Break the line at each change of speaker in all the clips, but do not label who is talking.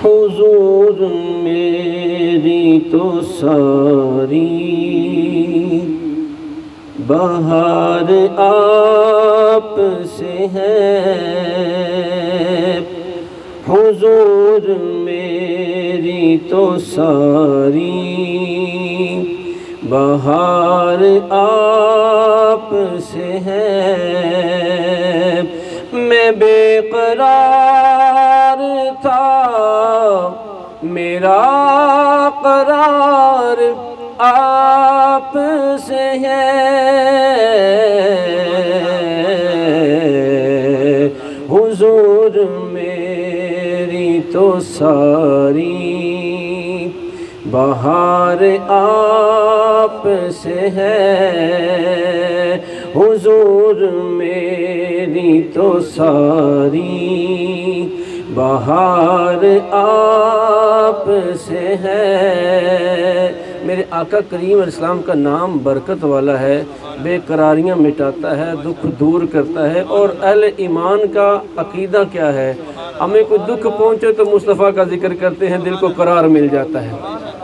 حضور میری تو ساری بہار آپ سے ہے، حضور میری تو ساری بہار آپ سے ہے۔ میں بے قرار تھا، میرا قرار آپ سے ہے، حضور میری تو ساری بہار آپ سے ہے، حضور میری تو ساری بہار آپ سے ہے۔ میرے آقا کریم علیہ السلام کا نام برکت والا ہے، بے قراریاں مٹاتا ہے، دکھ دور کرتا ہے۔ اور اہل ایمان کا عقیدہ کیا ہے؟ ہمیں کوئی دکھ پہنچے تو مصطفیٰ کا ذکر کرتے ہیں، دل کو قرار مل جاتا ہے۔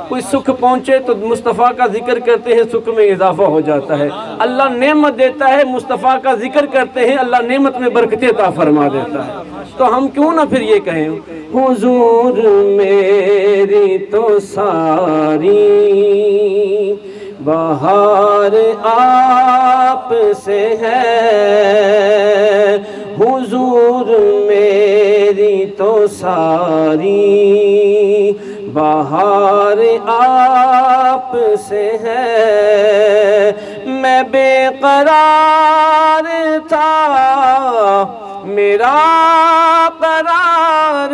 کوئی سکھ پہنچے تو مصطفیٰ کا ذکر کرتے ہیں، سکھ میں اضافہ ہو جاتا ہے۔ اللہ نعمت دیتا ہے، مصطفیٰ کا ذکر کرتے ہیں، اللہ نعمت میں برکت عطا فرما دیتا ہے۔ تو ہم کیوں نہ پھر یہ کہیں، حضور میری تو ساری بہار آپ سے ہے، حضور میری تو ساری بہار آپ سے ہے۔ میں بے قرار تھا، میرا قرار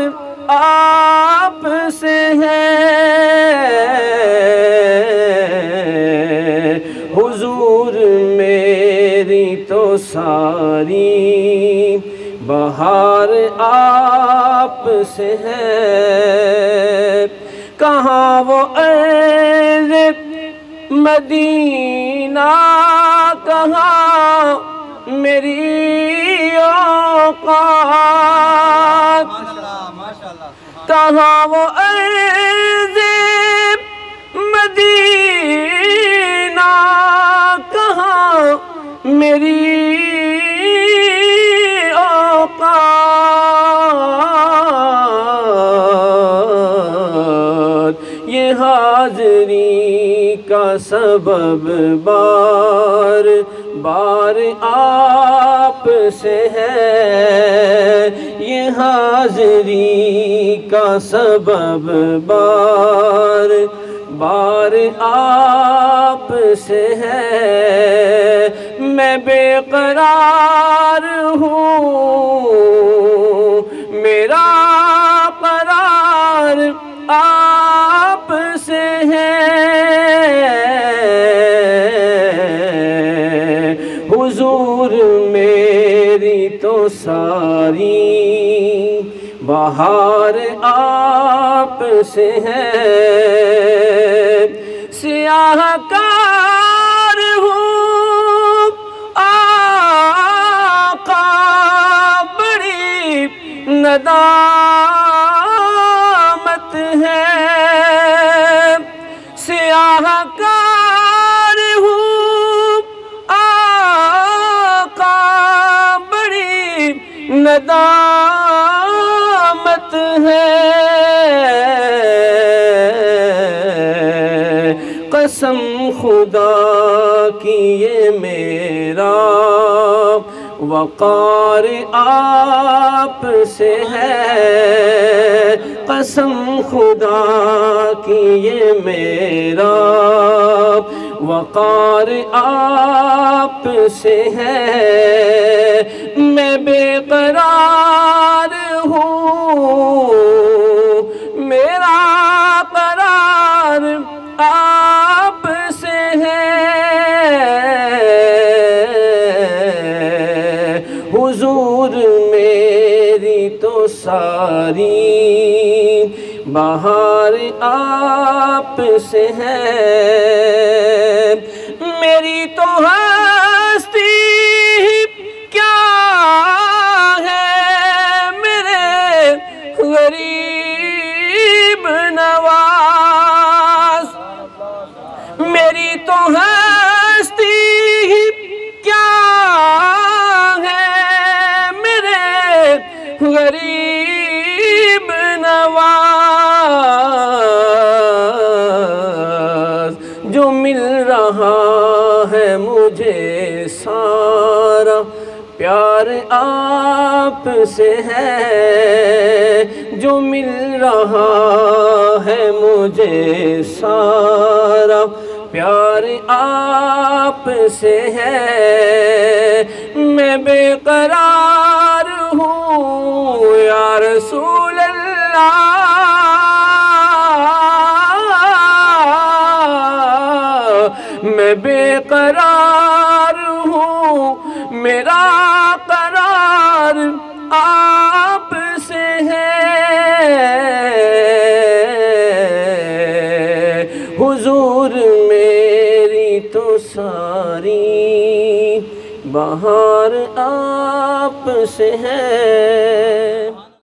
آپ سے ہے، حضور میری تو ساری بہار آپ سے ہے۔ کہاں وہ عرض مدینہ، کہاں میری اوقات، کہاں وہ عرض مدینہ، کہاں میری یہ حاضری کا سبب بار بار آپ سے ہے، یہ حاضری کا سبب بار بار آپ سے ہے۔ میں بے قرار ہوں، میرا قرار آپ سے ہے، حضور میری تو ساری بہار آپ سے ہے۔ سیاہ کار ہوں آقا، بڑی ندامت ہے، سیاہ کار ہوں آقا، بڑی ندامت ہے، قسم خدا کی یہ میرا وقار آپ سے ہے، قسم خدا کی یہ میرا وقار آپ سے ہے۔ میں بے قرار ہوں، میرا قرار آپ سے ہے، حضور میری تو ساری بہار آپ سے ہے، میری تو ہستی کیا ہے، میرے غریب نواز میری تو ہستی ہی کیا ہے میرے غریب نواز جو مل رہا ہے مجھے سارا پیار آپ سے ہے جو مل رہا ہے مجھے سارا پیار آپ سے ہے میں بے قرار ہوں یا رسول اللہ میں بے قرار ہوں میرا قرار آپ سے ہے حضور میری تو ساری بہار آپ سے ہے